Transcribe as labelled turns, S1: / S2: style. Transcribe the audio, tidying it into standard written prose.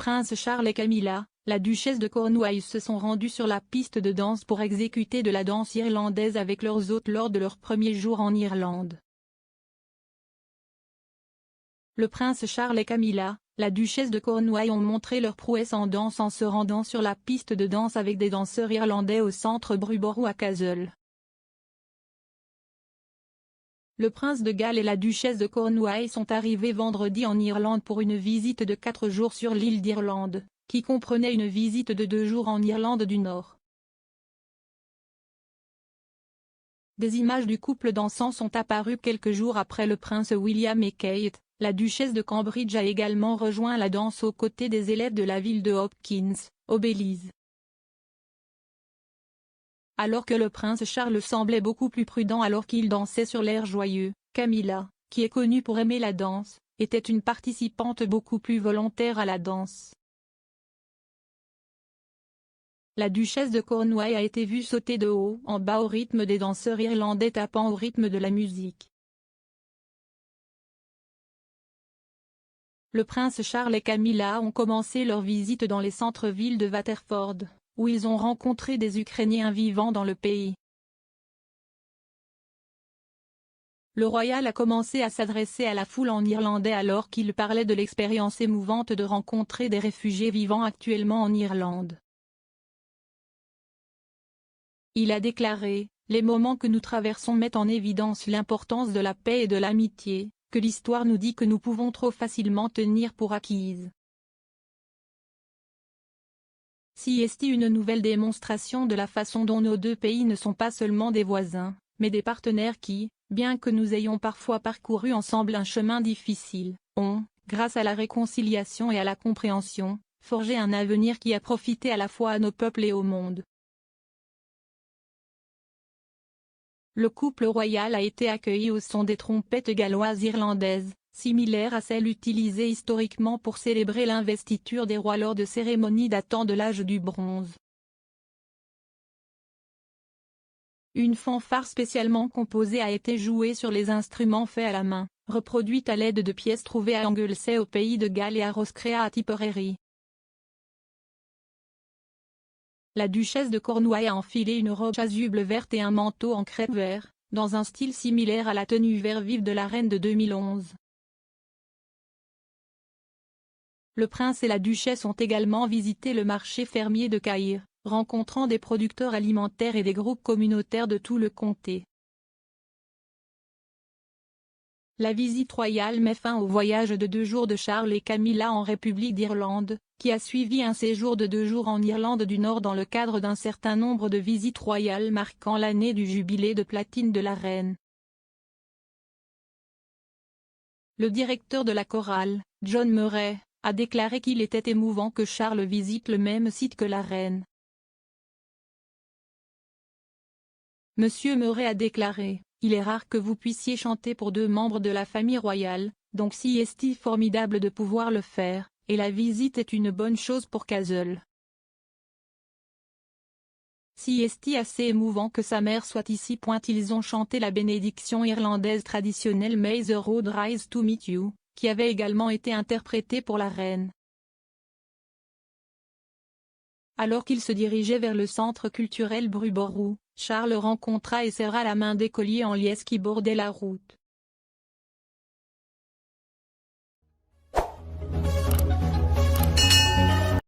S1: prince Charles et Camilla, la duchesse de Cornouailles se sont rendus sur la piste de danse pour exécuter de la danse irlandaise avec leurs hôtes lors de leur premier jour en Irlande. Le prince Charles et Camilla, la duchesse de Cornouailles ont montré leur prouesse en danse en se rendant sur la piste de danse avec des danseurs irlandais au centre Brubourou à Cazzel. Le prince de Galles et la duchesse de Cornouailles sont arrivés vendredi en Irlande pour une visite de 4 jours sur l'île d'Irlande, qui comprenait une visite de 2 jours en Irlande du Nord. Des images du couple dansant sont apparues quelques jours après le prince William et Kate. La duchesse de Cambridge a également rejoint la danse aux côtés des élèves de la ville de Hopkins, au Belize. Alors que le prince Charles semblait beaucoup plus prudent alors qu'il dansait sur l'air joyeux, Camilla, qui est connue pour aimer la danse, était une participante beaucoup plus volontaire à la danse. La duchesse de Cornouailles a été vue sauter de haut en bas au rythme des danseurs irlandais tapant au rythme de la musique. Le prince Charles et Camilla ont commencé leur visite dans les centres-villes de Waterford, où ils ont rencontré des Ukrainiens vivant dans le pays. Le royal a commencé à s'adresser à la foule en irlandais alors qu'il parlait de l'expérience émouvante de rencontrer des réfugiés vivant actuellement en Irlande. Il a déclaré, « Les moments que nous traversons mettent en évidence l'importance de la paix et de l'amitié, que l'histoire nous dit que nous pouvons trop facilement tenir pour acquises. » C'est une nouvelle démonstration de la façon dont nos deux pays ne sont pas seulement des voisins, mais des partenaires qui, bien que nous ayons parfois parcouru ensemble un chemin difficile, ont, grâce à la réconciliation et à la compréhension, forgé un avenir qui a profité à la fois à nos peuples et au monde. Le couple royal a été accueilli au son des trompettes galloises irlandaises, similaires à celles utilisées historiquement pour célébrer l'investiture des rois lors de cérémonies datant de l'âge du bronze. Une fanfare spécialement composée a été jouée sur les instruments faits à la main, reproduite à l'aide de pièces trouvées à Anglesey au pays de Galles et à Roscrea à Tipperary. La duchesse de Cornouailles a enfilé une robe chasuble verte et un manteau en crêpe vert, dans un style similaire à la tenue vert vif de la reine de 2011. Le prince et la duchesse ont également visité le marché fermier de Cahir, rencontrant des producteurs alimentaires et des groupes communautaires de tout le comté. La visite royale met fin au voyage de 2 jours de Charles et Camilla en République d'Irlande, qui a suivi un séjour de 2 jours en Irlande du Nord dans le cadre d'un certain nombre de visites royales marquant l'année du jubilé de platine de la reine. Le directeur de la chorale, John Murray, a déclaré qu'il était émouvant que Charles visite le même site que la reine. Monsieur Murray a déclaré, « Il est rare que vous puissiez chanter pour 2 membres de la famille royale, donc c'est formidable de pouvoir le faire, et la visite est une bonne chose pour Cazzel. C'est assez émouvant que sa mère soit ici. » Ils ont chanté la bénédiction irlandaise traditionnelle May the road rise to meet you, qui avait également été interprétée pour la reine. Alors qu'il se dirigeait vers le centre culturel Brubourou, Charles rencontra et serra la main d'écoliers en liesse qui bordaient la route.